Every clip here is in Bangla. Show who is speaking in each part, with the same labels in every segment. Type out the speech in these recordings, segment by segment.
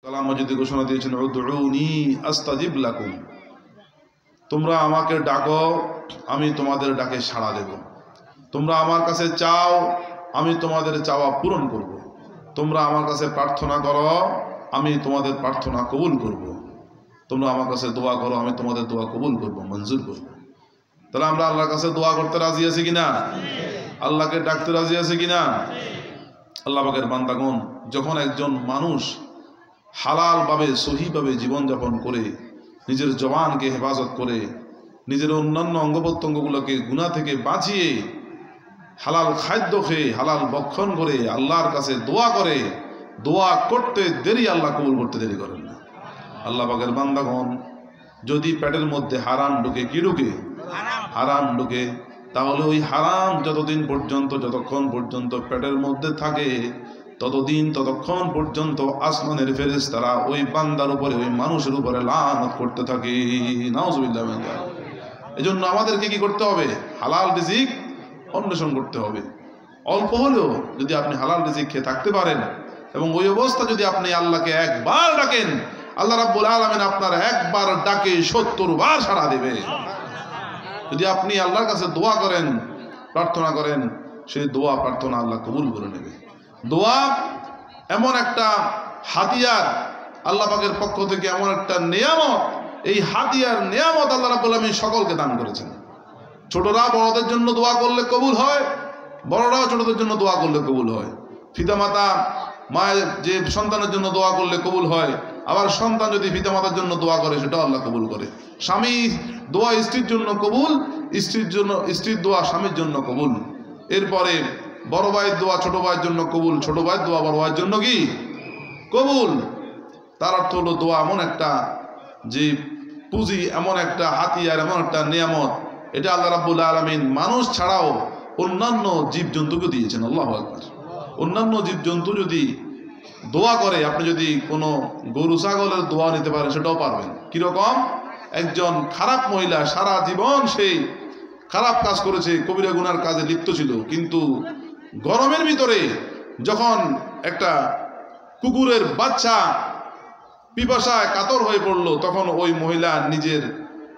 Speaker 1: কালাম মজিদে ঘোষণা দিয়েছেন, উদউনি আস্তাজিব লাকুম, তোমরা আমাকে ডাকো, আমি তোমাদের ডাকে সাড়া দেব। তোমরা আমার কাছে চাও, আমি তোমাদের চাওয়া পূরণ করব। তোমরা আমার কাছে প্রার্থনা করো, আমি তোমাদের প্রার্থনা কবুল করব। তোমরা আমার কাছে দোয়া করো, আমি তোমাদের দোয়া কবুল করব, মঞ্জুর করব। তাহলে আমরা আল্লাহর কাছে দোয়া করতে রাজি আছি কিনা? আল্লাহকে ডাকতে রাজি আছি কিনা? আল্লাহ পাকের বান্দাগণ, যখন একজন মানুষ হালালভাবে সহিভাবে জীবনযাপন করে, নিজের জবানকে হেফাজত করে, নিজের অন্যান্য অঙ্গ প্রত্যঙ্গগুলোকে গুনাহ থেকে বাঁচিয়ে, হালাল খাদ্য খেয়ে হালাল ভক্ষণ করে আল্লাহর কাছে দোয়া করে, দোয়া করতে দেরি আল্লাহ কবুল করতে দেরি করেন না। আল্লাহ পাকের বান্দাগণ, যদি পেটের মধ্যে হারাম ঢুকে, কি ঢুকে? হারাম ঢুকে, তাহলে ওই হারাম যতক্ষণ পর্যন্ত পেটের মধ্যে থাকে, ততক্ষণ পর্যন্ত আসমানের ফেরেশতারা ওই বান্দার উপরে, ওই মানুষের উপরে লানত করতে থাকে। নাউজুবিল্লাহ। এজন্য আমাদেরকে কি করতে হবে? হালাল রিজিক অন্বেষণ করতে হবে। অল্প হলেও যদি আপনি হালাল রিজিক খেয়ে থাকতে পারেন, এবং ওই অবস্থা যদি আপনি আল্লাহকে একবার ডাকেন, আল্লাহ রাব্বুল আলামিন আপনার একবার ডাকে 70 বার সাড়া দেবে। যদি আপনি আল্লাহর কাছে দোয়া করেন, প্রার্থনা করেন, সেই দোয়া প্রার্থনা আল্লাহ কবুল করে নেবে। দোয়া এমন একটা হাতিয়ার, আল্লাহ পাকের পক্ষ থেকে এমন একটা নিয়ামত। এই হাতিয়ার নিয়ামত আল্লাহ রাব্বুল আলামিন সকলকে দান করেছেন। ছোটরা বড়দের জন্য দোয়া করলে কবুল হয়, বড়রাও ছোটদের জন্য দোয়া করলে কবুল হয়। পিতামাতা মায়ের যে সন্তানের জন্য দোয়া করলে কবুল হয়, আবার সন্তান যদি পিতামাতার জন্য দোয়া করে, সেটাও আল্লাহ কবুল করে। স্বামী দোয়া স্ত্রীর জন্য কবুল, স্ত্রীর দোয়া স্বামীর জন্য কবুল। এরপরে বড় ভাইয়ের দোয়া ছোট ভাইয়ের জন্য কবুল, ছোট ভাইয়ের দোয়া বড় ভাইয়ের জন্য কি কবুল। তার অর্থ হলো দোয়া এমন একটা যে পুঁজি, এমন একটা হাতিয়ার, এমন একটা নিয়ামত, এটা আল্লাহ রাব্বুল আলামিন মানুষ ছাড়াও অন্যান্য জীবজন্তুকে দিয়েছেন। আল্লাহু আকবার। অন্যান্য জীবজন্তু যদি দোয়া করে, আপনি যদি কোনো গরু ছাগলের দোয়া নিতে পারেন, সেটাও পারবেন। কিরকম? একজন খারাপ মহিলা সারা জীবন সেই খারাপ কাজ করেছে, কবিরা গুনার কাজে লিপ্ত ছিল, কিন্তু গরমের ভিতরে যখন একটা কুকুরের বাচ্চা পিপাসায় কাতর হয়ে পড়লো, তখন ওই মহিলা নিজের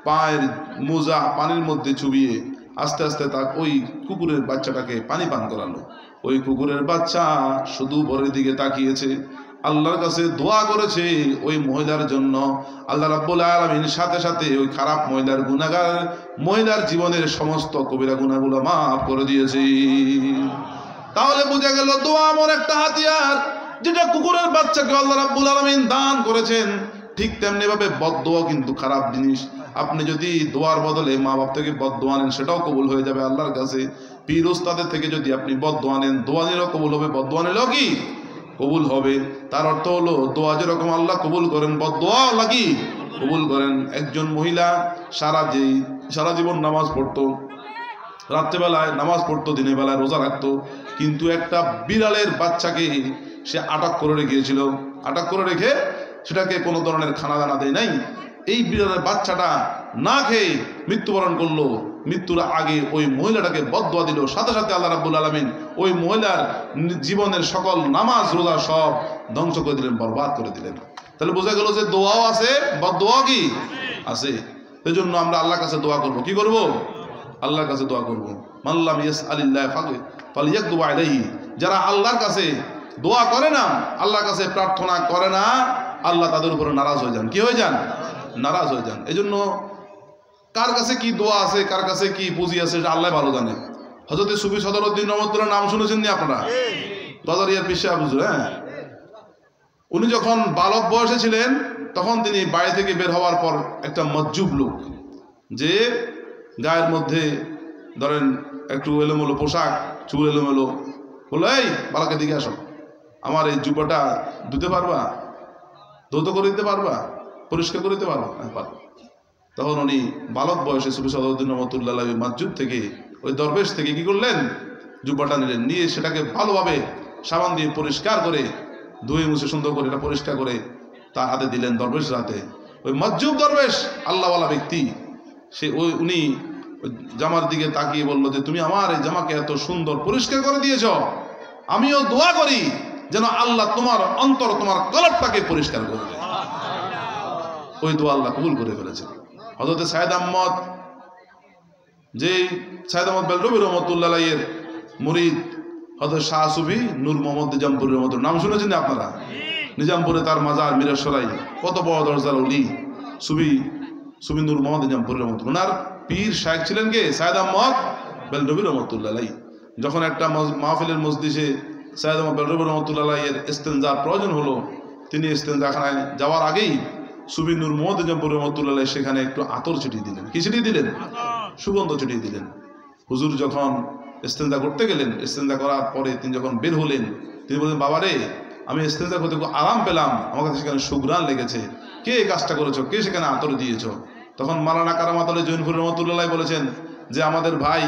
Speaker 1: পায়ের মোজা পানির মধ্যে চুবিয়ে আস্তে আস্তে ওই কুকুরের বাচ্চাটাকে পানি পান করালো। ওই কুকুরের বাচ্চা শুধু উপরের দিকে তাকিয়েছে, আল্লাহর কাছে দোয়া করেছে ওই মহিলার জন্য। আল্লাহ রাব্বুল আলামিন সাথে সাথে ওই খারাপ মহিলার গুনাহগার মহিলার জীবনের সমস্ত কবিরা গুনাহগুলো মাফ করে দিয়েছে। তাহলে বোঝা গেল দোয়া এমন একটা হাতিয়ার, যেটা কুকুরের বাচ্চাকে আল্লাহ রাব্বুল আলামিন দান করেছেন। ঠিক তেমনি ভাবে বদদোয়া কিন্তু খারাপ জিনিস। আপনি যদি দোয়ার বদলে মা বাপ থেকে বদদোয়া নেন, সেটাও কবুল হয়ে যাবে আল্লাহর কাছে। পীর উস্তাদের থেকে যদি আপনি বদদোয়া নেন, দোয়া নিলেও কবুল হবে, বদদোয়া নিলেও কি কবুল হবে। তার অর্থ হলো দোয়া যেরকম আল্লাহ কবুল করেন, বদদোয়া আল্লাহ কি কবুল করেন। একজন মহিলা সারা জীবন নামাজ পড়তো, রাত্রেবেলায় নামাজ পড়তো, দিনের বেলায় রোজা রাখতো, কিন্তু একটা বিড়ালের বাচ্চাকে সে আটক করে রেখেছিল। আটক করে রেখে সেটাকে কোনো ধরনের খানা দানা দেয় নাই। এই বিড়ালের বাচ্চাটা না খেয়ে মৃত্যুবরণ করলো। মৃত্যুর আগে ওই মহিলাটাকে বদদোয়া দিল, সাথে সাথে আল্লাহ রাব্বুল আলামিন ওই মহিলার জীবনের সকল নামাজ রোজা সব ধ্বংস করে দিলেন, বরবাদ করে দিলেন। তাহলে বোঝা গেল যে দোয়াও আছে, বদদোয়াও কি আছে। সেই জন্য আমরা আল্লাহর কাছে দোয়া করব। কি করব? আল্লাহর কাছে দোয়া করব। মাল্লাম ইয়াসআলিল্লাহ ফালইয়াকদুব আলাইহি, যারা আল্লাহর কাছে দোয়া করে না, আল্লাহর কাছে প্রার্থনা করে না, আল্লাহ তাদের উপরে নারাজ হয়ে যান। কি হয়ে যান? নারাজ হয়ে যান। এজন্য কার কাছে কি দোয়া আছে, কার কাছে কি পুঁজি আছে, এটা আল্লাহ ভালো জানে। হযরত সুফি সদরউদ্দিন রহমতুল্লাহ নাম শুনেছেন নি আপনারা? বাজারিয়ার পীর সাহেব হুজুর। হ্যাঁ, উনি যখন বালক বয়সে ছিলেন, তখন তিনি বাড়ি থেকে বের হওয়ার পর একটা মজ্জুব লোক, যে গায়ের মধ্যে ধরেন একটু এলোমেলো পোশাক, চুল এলোমেলো, বললো, এই বালকের দিকে আসো, আমার এই জুব্বাটা ধুতে পারবা, ধৌত করে দিতে পারবা, পরিষ্কার করে দিতে পারবা? হ্যাঁ, পারবো। তখন উনি বালক বয়সে সুফি সদরউদ্দিন রহমতুল্লাহ মসজিদ থেকে, ওই দরবেশ থেকে কি করলেন? জুব্বাটা নিলেন, নিয়ে সেটাকে ভালোভাবে সাবান দিয়ে পরিষ্কার করে ধুয়ে মুছে সুন্দর করে এটা পরিষ্কার করে তার হাতে দিলেন, দরবেশ রাতে। ওই মজ্জুব দরবেশ আল্লাহওয়ালা ব্যক্তি, উনি জামার দিকে তাকিয়ে বললো যে, তুমি আমার এই জামাকে এত সুন্দর পরিষ্কার করে দিয়েছ, আমিও দোয়া করি যেন আল্লাহ তোমার অন্তর, তোমার কলবটাকে পরিষ্কার করে দেয়। ওই দোয়া আল্লাহ কবুল করে ফেলেছেন। হযরত সাইয়েদ আহমদ, যে সাইয়েদ আহমদ বেলরবি রহমতুল্লাহ আলাইহির মুরিদ হযরত শাহ সুফি নূর মোহাম্মদ নিজামপুরের রহমতুল্লাহ, নাম শুনেছেন আপনারা? নিজামপুরে তার মাজার, মিরসরাই, কত বড় দরজার ওলি সুফি নূর মোহাম্মদ নিজামপুরের রহমতুল্লাহ। ওনার পীর শায়েখ ছিলেন কে? সাইয়েদ আহমদ বেলরবি রহমতুল্লাহ আলাইহি। যখন একটা মাহফিলের মজলিসে সাইয়েদ আহমদ বেলরবি রহমতুল্লাহ আলাইহির ইস্তেনজার প্রয়োজন হলো, তিনি ইস্তেনজাখানায় যাওয়ার আগেই সুফি নূর মোহাম্মদ নিজামপুর রহমতুল্লাহ আলাইহি সেখানে একটু আতর ছিটিয়ে দিলেন। কি ছিটিয়ে দিলেন? সুগন্ধ ছিটিয়ে দিলেন। হুজুর যখন ইস্তেনজা করতে গেলেন, ইস্তেনজা করার পরে তিনি যখন বের হলেন, তিনি বললেন, বাবা রে, আমি ইস্তেনজা করতে খুব আরাম পেলাম, আমার কাছে সেখানে সুঘ্রাণ লেগেছে, কে এই কাজটা করেছো, কে সেখানে আতর দিয়েছো? তখন মাওলানা কারামাত আলী জৈনপুর রহমতুল্লাহ আলাইহি বলেছেন যে আমাদের ভাই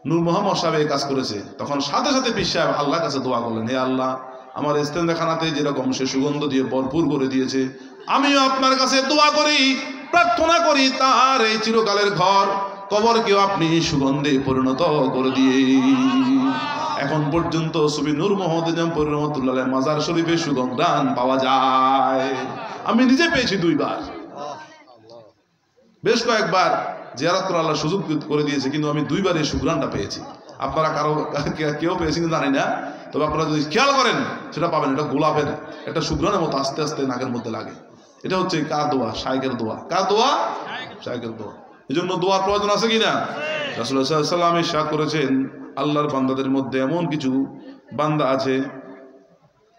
Speaker 1: নূর মোহাম্মদ সাহেব এই কাজ করেছে। তখন সাথে সাথে পীর সাহেব আল্লাহর কাছে দোয়া করলেন, হে আল্লাহ, আমার ইস্তেনজাখানাতে যেরকম সে সুগন্ধ দিয়ে ভরপুর করে দিয়েছে, আমিও আপনার কাছে দোয়া করি, প্রার্থনা করি, তার এই চিরকালের ঘর কবরকেও আপনি সুগন্ধে পরিণত করে দিয়ে। এখন পর্যন্ত সুফি নূর মোহাম্মদ নিজামপুর রহমতুল্লাহ আলাইহি মাজার শরীফে সুগন্ধান পাওয়া যায়। আমি নিজে পেয়েছি 2 বার, বেশ কয়েকবার জিয়ারত করার আল্লাহ সুযোগ করে দিয়েছে, কিন্তু আমি 2 বার এই সুঘ্রাণটা পেয়েছি। আপনারা কেউ পেয়েছেন জানি না, তবে আপনারা যদি খেয়াল করেন সেটা পাবেন। এটা গোলাপের একটা সুঘ্রাণের মতো আস্তে আস্তে নাকের মধ্যে লাগে। এটা হচ্ছে কার দোয়া? শায়েখের দোয়া। কার দোয়া? শায়েখের দোয়া। এই জন্য দোয়ার প্রয়োজন আছে কিনা? রাসূলুল্লাহ সাল্লাল্লাহু আলাইহি ওয়াসাল্লাম ইরশাদ করেছেন, আল্লাহর বান্দাদের মধ্যে এমন কিছু বান্দা আছে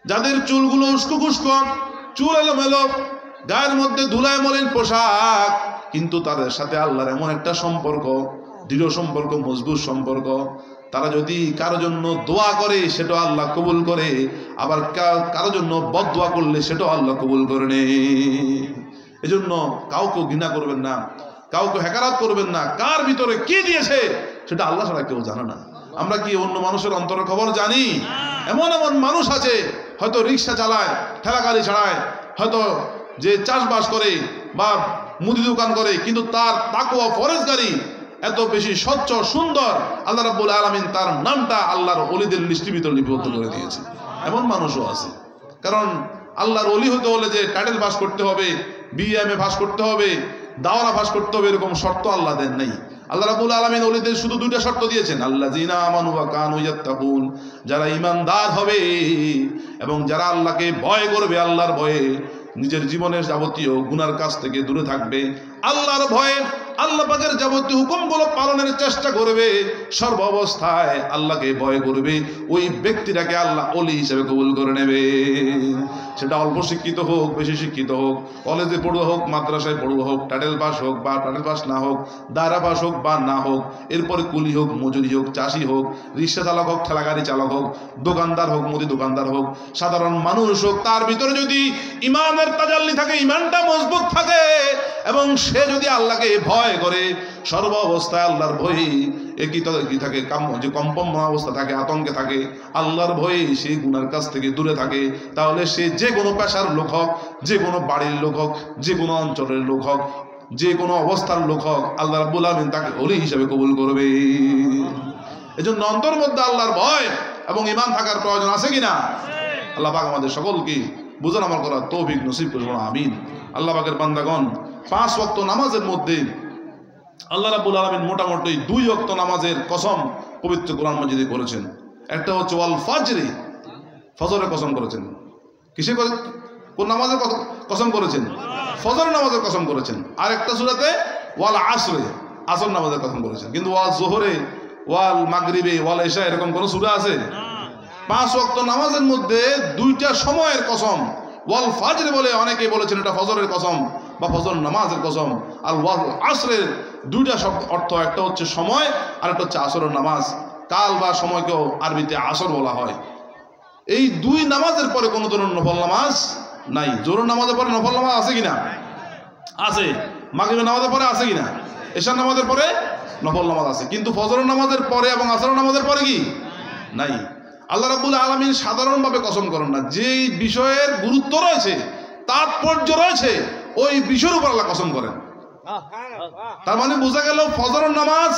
Speaker 1: যাদের চুলগুলো উস্কো খুস্কো, চুল এলোমেলো, গায়ের মধ্যে ধুলায় মলিন পোশাক, কিন্তু তাদের সাথে আল্লাহর এমন একটা সম্পর্ক, দৃঢ় সম্পর্ক, মজবুত সম্পর্ক, তারা যদি কারো জন্য দোয়া করে সেটাও আল্লাহ কবুল করে, আবার কারো জন্য বদদোয়া করলে সেটাও আল্লাহ কবুল করে নেয়। এজন্য কাউকে ঘৃণা করবেন না, কাউকে হেকারাত করবেন না। কার ভিতরে কি দিয়েছে সেটা আল্লাহ ছাড়া কেউ জানে না। আমরা কি অন্য মানুষের অন্তরের খবর জানি? এমন এমন মানুষ আছে, হয়তো রিক্সা চালায়, ঠেলা গাড়ি ছাড়ায়, হয়তো যে চাষবাস করে বা মুদি দোকান করে, কিন্তু তার তাকওয়া ফরেজগারি এত বেশি স্বচ্ছ সুন্দর, আল্লাহ রাব্বুল আলামিন তার নামটা আল্লাহর ওলিদের লিস্টের ভিতরে লিপিবদ্ধ করে দিয়েছে। এমন মানুষও আছে। কারণ আল্লাহর ওলি হতে হলে যে টাইটেল পাস করতে হবে, বিএমএ পাস করতে হবে, দাওরা পাস করতে হবে, এরকম শর্ত আল্লাহ দেন নাই। আল্লাহ রাব্বুল আলামিন ওলিদের শুধু 2টা শর্ত দিয়েছেন, আল্লাযিনা আমানু ওয়া কানু ইয়াত্তাকুন, যারা ঈমানদার হবে এবং যারা আল্লাহকে ভয় করবে, আল্লাহর ভয়ে নিজের জীবনের যাবতীয় গুনার কাছ থেকে দূরে থাকবে, আল্লাহর ভয়ে আল্লাহ পাকের যাবতীয় হুকুমগুলো পালনের চেষ্টা করবে, সর্ব অবস্থায় আল্লাহকে ভয় করবে, ওই ব্যক্তিটাকে আল্লাহ ওলি হিসেবে কবুল করে নেবে। সেটা অল্প শিক্ষিত হোক, বেশি শিক্ষিত হোক, কলেজে পড়ুয়া হোক, মাদ্রাসায় পড়ুয়া হোক, টাইটেল পাস হোক বা টাইটেল পাস না হোক, দায়রা পাস হোক বা না হোক, এরপরে কুলি হোক, মজুরি হোক, চাষি হোক, রিক্সা চালক হোক, ঠেলাগাড়ি চালক হোক, দোকানদার হোক, মুদি দোকানদার হোক, সাধারণ মানুষ হোক, তার ভিতরে যদি ইমানের তাজাল্লি থাকে, ইমানটা মজবুত থাকে এবং সে যদি আল্লাহকে ভয় করে, সর্ব অবস্থায় আল্লাহর ভয়ে একই থাকে, যে কম্পন অবস্থা থাকে, আতঙ্কে থাকে, আল্লাহর ভয়ে সেই গুনার কাছ থেকে দূরে থাকে, তাহলে সে যে কোনো পেশার লোক হোক, যে কোনো বাড়ির লোক হোক, যে কোনো অঞ্চলের লোক হোক, যে কোনো অবস্থার লোক হোক, আল্লাহ রাব্বুল আলামিন তাকে ওলি হিসেবে কবুল করবে। এজন্য অন্তরের মধ্যে আল্লাহর ভয় এবং ঈমান থাকার প্রয়োজন আছে কিনা? আল্লাহ পাক আমাদের সকলকে বুঝার আমল করার তৌফিক নসিব করুন, আমিন। আল্লাহ পাকের বান্দাগণ, 5 ওয়াক্ত নামাজের মধ্যে আল্লাহ রাব্বুল আলামিন মোটামুটি 2 ওয়াক্ত নামাজের কসম পবিত্র কোরআন মাজিদে করেছেন। একটা হচ্ছে ওয়াল ফাজরি, ফজরের কসম করেছেন। কিসে কোন নামাজের কসম করেছেন? ফজরের নামাজের কসম করেছেন। আর একটা সূরাতে ওয়াল আসরে, আসর নামাজের কসম করেছেন। কিন্তু ওয়াল জোহরে, ওয়াল মাগরিবে, ওয়াল ইশা এরকম কোন সূরা আছে? 5 ওয়াক্ত নামাজের মধ্যে 2টা সময়ের কসম। ওয়াল ফাজর বলে অনেকে বলেছেন এটা ফজরের কসম বা ফজর নামাজের কসম। আর ওয়াল আসরের 2টা শব্দ অর্থ, একটা হচ্ছে সময় আর একটা হচ্ছে আসরের নামাজ। কাল বা সময়কেও আরবিতে আসর বলা হয়। এই 2 নামাজের পরে কোনো ধরনের নফল নামাজ নাই। জোহরের নামাজের পরে নফল নামাজ আছে কিনা? আছে। মাগরিবের নামাজের পরে আছে কিনা? এশার নামাজের পরে নফল নামাজ আছে, কিন্তু ফজরের নামাজের পরে এবং আসরের নামাজের পরে কি নাই। আল্লাহ রাব্বুল আলামিন সাধারণভাবে কসম করেন না, যেই বিষয়ের গুরুত্ব রয়েছে, তাৎপর্য রয়েছে, ওই বিষয়ের উপর আল্লাহ কসম করেন। তার মানে বোঝা গেল ফজরের নামাজ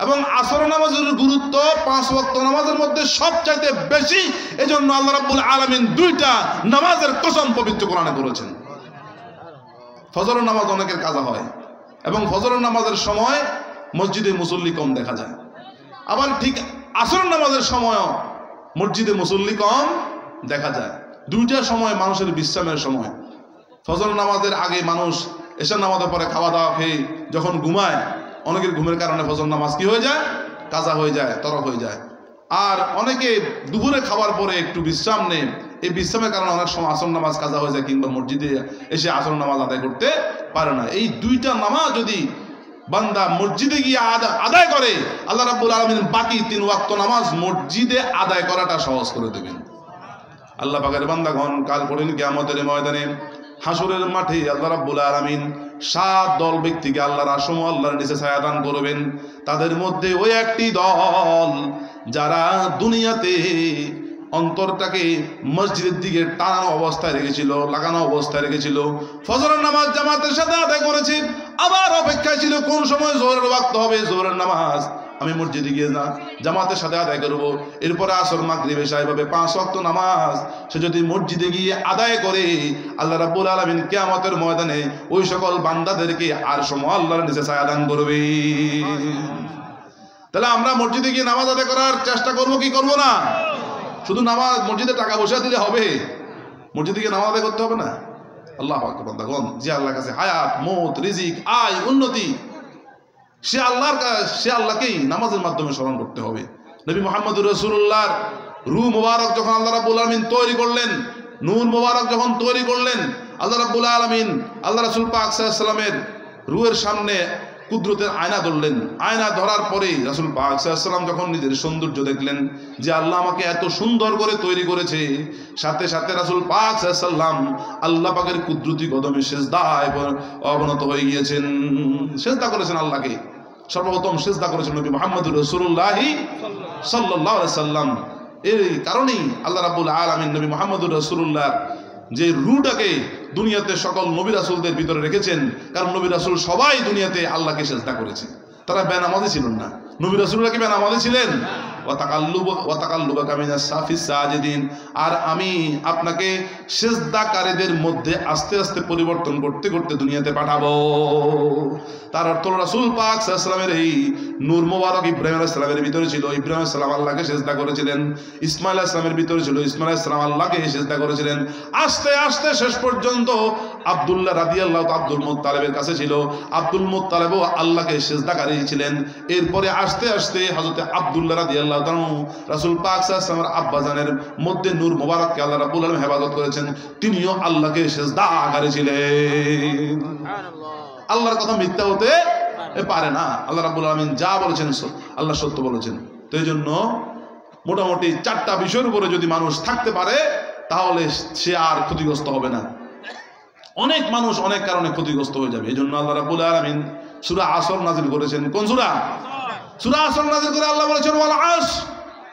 Speaker 1: এবং আসর নামাজের গুরুত্ব 5 ওয়াক্ত নামাজের মধ্যে সবচাইতে বেশি। এজন্য আল্লাহ রাব্বুল আলামিন 2টা নামাজের কসম পবিত্র কোরআনে করেছেন। ফজরের নামাজ অনেকের কাজা হয় এবং ফজরের নামাজের সময় মসজিদে মুসল্লি কম দেখা যায়, আবার ঠিক আসর নামাজের সময়ও মসজিদে মুসল্লি কম দেখা যায়। 2টা সময় মানুষের বিশ্রামের সময়। ফজর নামাজের আগে মানুষ এশার নামাজের পরে খাওয়া দাওয়া খেয়ে যখন ঘুমায়, অনেকের ঘুমের কারণে ফজর নামাজ কি হয়ে যায়, কাজা হয়ে যায়, তরক হয়ে যায়। আর অনেকে দুপুরে খাওয়ার পরে একটু বিশ্রাম নেয়, এই বিশ্রামের কারণে অনেক সময় আসর নামাজ কাজা হয়ে যায়, কিংবা মসজিদে এসে আসর নামাজ আদায় করতে পারে না। এই 2টা নামাজ যদি বান্দা মসজিদে গিয়ে আদায় করে, আল্লাহ রাব্বুল আলামিন বাকি 3 ওয়াক্ত নামাজ মসজিদে আদায় করাটা সহজ করে দেবেন। আল্লাহ পাকের বান্দাগণ কাল করেন কিয়ামতের ময়দানে হাসরের মাঠে আল্লাহ রাব্বুল আলামিন 7 দল ব্যক্তিকে আল্লাহর আরশ ও আল্লাহর নিচে ছায়া দান করবেন। তাদের মধ্যে ওই একটি দল যারা দুনিয়াতে অন্তরটাকে মসজিদের দিকে টানানো অবস্থায় রেখেছিল, লাগানো অবস্থায় রেখেছিল, ফজরের নামাজ জামাতের সাথে আদায় করেছে, আবার অপেক্ষায় ছিল কোন সময় জোহরের ওয়াক্ত হবে, জোহরের নামাজ আমি মসজিদে গিয়ে জামাতের সাথে আদায় করব। এরপরে আসর মাগরিব এশা এভাবে 5 ওয়াক্ত নামাজ সে যদি মসজিদে গিয়ে আদায় করে, আল্লাহ রাব্বুল আলামিন কিয়ামতের ময়দানে ওই সকল বান্দাদেরকে আরশ ও আল্লাহর নিচে ছায়া দান করবে। তাহলে আমরা মসজিদে গিয়ে নামাজ আদায় করার চেষ্টা করব কি করব না? শুধু নামাজ মসজিদে টাকা বসে দিলে হবে? মসজিদে গিয়ে নামাজ আদায় করতে হবে না? আল্লাহু আকবার। বান্দাগণ, যে আল্লাহর কাছে হায়াত, মওত, রিজিক, আয়, উন্নতি, সে আল্লাহকেই নামাজের মাধ্যমে স্মরণ করতে হবে। নবী মুহাম্মদুর রাসূলুল্লাহর রূহ মুবারক যখন আল্লাহ রাব্বুল আলামিন তৈরি করলেন, নূর মুবারক যখন তৈরি করলেন, আল্লাহ রাব্বুল আলামিন আল্লাহ রাসূল পাক সাল্লাল্লাহু আলাইহি ওয়াসাল্লামের রূহের সামনে কুদরতের আয়না ধরলেন। আয়না ধরার পরে রাসূল পাক সাল্লাল্লাহু আলাইহি ওয়াসাল্লাম যখন নিজের সৌন্দর্য দেখলেন যে আল্লাহ আমাকে এত সুন্দর করে তৈরি করেছে, সাথে সাথে রাসূল পাক সাল্লাল্লাহু আলাইহি ওয়াসাল্লাম আল্লাহ পাকের কুদরতি কদমে সিজদায় অবনত হয়ে গিয়েছেন, সিজদা করেছেন আল্লাহকে। সর্বপ্রথম সিজদা করেছেন নবী মুহাম্মদুর রাসূলুল্লাহ সাল্লাল্লাহু আলাইহি ওয়াসাল্লাম। এই কারণেই আল্লাহ রাব্বুল আলামিন নবী মুহাম্মদুর রাসূলুল্লাহর যে রূহটাকে দুনিয়াতে সকল নবী রাসূলদের ভিতরে রেখেছেন, কারণ নবী রাসূল সবাই দুনিয়াতে আল্লাহকে সিজদা করেছে, তারা বেনামাজি ছিলেন না। নবী রাসূলরা কি বেনামাজি ছিলেন? ওয়া তাকাল্লুবাকা মিনাস সাফিস সাজিদিন। আর আমি আপনাকে সিজদাকারীদের মধ্যে আস্তে আস্তে পরিবর্তন করতে করতে দুনিয়াতে পাঠাবো। তার অর্থ রাসূল পাক সাল্লাল্লাহু আলাইহি ওয়াসাল্লামের এই নূর মুবারক ইব্রাহিম আলাইহিস সালামের ভিতরে ছিল, ইব্রাহিম আলাইহিস সালাম আল্লাহকে সিজদা করেছিলেন। ইসমাঈল আলাইহিস সালামের ভিতরে ছিল, ইসমাঈল আলাইহিস সালাম আল্লাহকে সিজদা করেছিলেন। আস্তে আস্তে শেষ পর্যন্ত আব্দুল্লাহ রাদিয়াল্লাহু তাআলা আব্দুল মুত্তালিবের কাছে ছিল, আব্দুল মুত্তালিবও আল্লাহকে সিজদাকারী ছিলেন। এরপরে আস্তে আস্তে হযরত আব্দুল্লাহ রাদিয়াল্লাহু তাআলা রাসূল পাক সাল্লাল্লাহু আলাইহি ওয়াসাল্লামের আব্বাজানের মধ্যে নূর মুবারককে আল্লাহ রাব্বুল আলামিন হেফাজত করেছেন, তিনিও আল্লাহকে সিজদাকারী ছিলেন। সুবহানাল্লাহ। আল্লাহর কথা মিথ্যা হতে পারে না। আল্লাহ রাব্বুল আলামিন যা বলেছেন আল্লাহ সত্য বলেছেন। তো এই জন্য মোটামুটি 4টা বিষয়ের উপরে যদি মানুষ থাকতে পারে তাহলে সে আর ক্ষতিগ্রস্ত হবে না। অনেক মানুষ অনেক কারণে ক্ষতিগ্রস্ত হয়ে যাবে। এই জন্য আল্লাহ রাব্বুল আলামিন সূরা আসর নাযিল করেছেন। কোন সূরা? সূরা আসর নাযিল করে আল্লাহ বলেছেন ওয়াল আসর,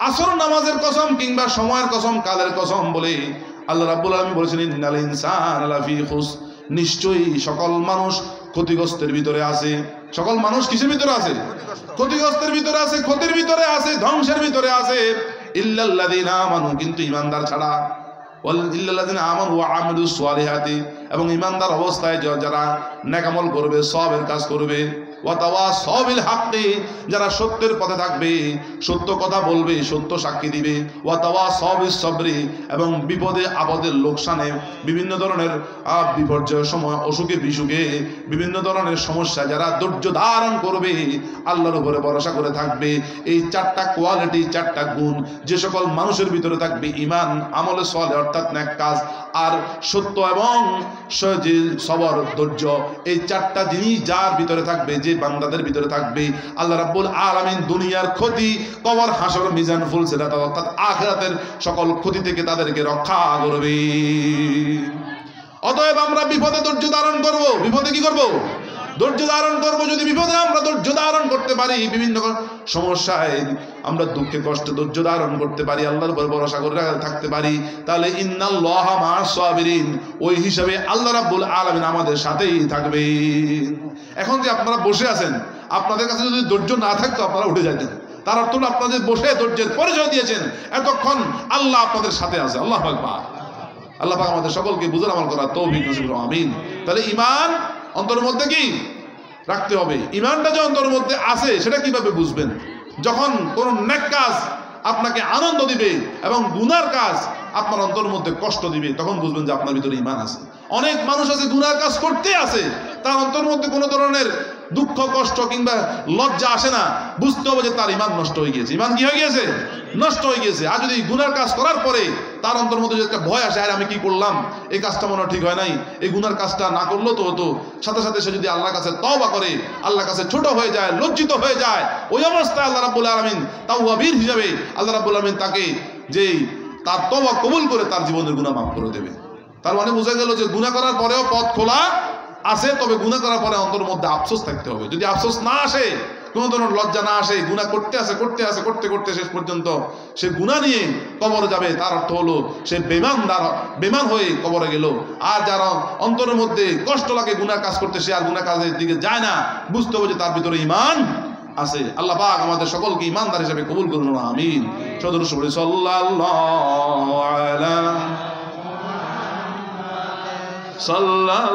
Speaker 1: আসর নামাজের কসম কিংবা সময়ের কসম, কালের কসম বলে আল্লাহ রাব্বুল আলামিন বলেছেন ইন্নাল ইনসানা লাফি খুস, নিশ্চয়ই সকল মানুষ ক্ষতিগ্রস্তের ভিতরে আছে। সকল মানুষ কিসের ভিতরে আছে? ক্ষতিগ্রস্তের ভিতরে আছে, ক্ষতির ভিতরে আছে, ধ্বংসের ভিতরে আছে। ইল্লাল্লাযিনা আমানু, কিন্তু ঈমানদার ছাড়া। ইল্লাল্লাযিনা আমানু ওয়া আমিলুস সালিহাতি, এবং ঈমানদার অবস্থায় যারা নেক আমল করবে, সওয়াবের কাজ করবে। ওয়া তাওয়াসাউ বিল হাক্কি, যারা সত্যের পথে থাকবে, সত্য কথা বলবে, সত্য সাক্ষী দিবে। ওয়া তাওয়াসাউ বিস সাবরি, এবং বিপদে আপদে লোকসানে, বিভিন্ন ধরনের বিপর্যয়ের সময়, অসুখে বিসুখে, বিভিন্ন ধরনের সমস্যা যারা ধৈর্য ধারণ করবে, আল্লাহর উপরে ভরসা করে থাকবে। এই 4টা কোয়ালিটি, 4টা গুণ যে সকল মানুষের ভিতরে থাকবে, ঈমান, আমলে সালেহ অর্থাৎ নেক কাজ, আর সত্য এবং সবর, ধৈর্য, এই 4টা জিনিস যার ভিতরে থাকবে, যে বান্দাদের ভিতরে থাকবে, আল্লাহ রাব্বুল আলামিন দুনিয়ার ক্ষতি, কবর, হাসর, মিজান, ফুলসিরাত অর্থাৎ আখিরাতের সকল ক্ষতি থেকে তাদেরকে রক্ষা করবে। অতএব আমরা বিপদে ধৈর্য ধারণ করব। বিপদে কি করব? ধৈর্য ধারণ করব। যদি বিপদে আমরা ধৈর্য ধারণ করতে পারি, বিভিন্ন সমস্যায় আমরা দুঃখে কষ্টে ধৈর্য ধারণ করতে পারি, আল্লাহর উপর ভরসা করে থাকতে পারি, তাহলে ইন্নাল্লাহা মা'আস সাবিরিন, ওই হিসাবে আল্লাহ রাব্বুল আলামিন আমাদের সাথেই থাকবে। এখন যে আপনারা বসে আছেন, আপনাদের কাছে যদি ধৈর্য না থাকতো আপনারা উঠে যাইতেন। তার অর্থ আপনাদের বসে ধৈর্যের পরিচয় দিয়েছেন, এতক্ষণ আল্লাহ আপনাদের সাথে আছে। আল্লাহু আকবার। আল্লাহ পাক আমাদের সকলকে বুঝার আমল করার তৌফিক নসিব করুন, আমিন। তাহলে ঈমান অন্তরের মধ্যে কি রাখতে হবে। ঈমানটা যে অন্তরের মধ্যে আছে সেটা কিভাবে বুঝবেন? যখন কোন নেক কাজ আপনাকে আনন্দ দিবে এবং গুনার কাজ আপনার অন্তরের মধ্যে কষ্ট দিবে, তখন বুঝবেন যে আপনার ভিতরে ঈমান আছে। অনেক মানুষ আছে গুনার কাজ করতে আছে, তার অন্তরের মধ্যে কোনো ধরনের দুঃখ কষ্ট কিংবা লজ্জা আসে না, বুঝতে হবে যে তার ঈমান নষ্ট হয়ে গিয়েছে। ঈমান কি হয়ে গিয়েছে? নষ্ট হয়ে গিয়েছে। আর যদি গুনার কাজ করার পরে তার অন্তরের মধ্যে একটা ভয় আসে, আর আমি কি করলাম, এই কাজটা মনে হয় ঠিক হয় নাই, এই গুনার কাজটা না করলেও তো হতো, সাথে সাথে সে যদি আল্লাহর কাছে তওবা করে, আল্লাহর কাছে ছোট হয়ে যায়, লজ্জিত হয়ে যায়, ওই অবস্থায় আল্লাহ রাব্বুল আলামিন তাওয়াবীর হিসাবে আল্লাহ রাব্বুল আলামিন তাকে যেই তার তওবা কবুল করে তার জীবনের গুনাহ মাফ করে দেবে। তার মানে বোঝা গেল যে গুনাহ করার পরেও পথ খোলা আছে, তবে গুনাহ করার পরে অন্তরের মধ্যে আফসোস থাকতে হবে। যদি আফসোস না আসে, কোনো ধরনের লজ্জা না আসে, গুনাহ করতে করতে শেষ পর্যন্ত সে গুনাহ নিয়ে কবরে যাবে, তার অর্থ হলো সে বেঈমান হয়ে কবরে গেল। আর যার অন্তরের মধ্যে কষ্ট লাগে গুনাহ কাজ করতে, সে আর গুনাহ কাজের দিকে যায় না, বুঝতে হবে যে তার ভিতরে ঈমান আছে। আল্লাহ পাক আমাদের সকলকে ঈমানদার হিসেবে কবুল করুন, আমিন। সদরুস পড়ি সাল্লাল্লাহু আলাইহি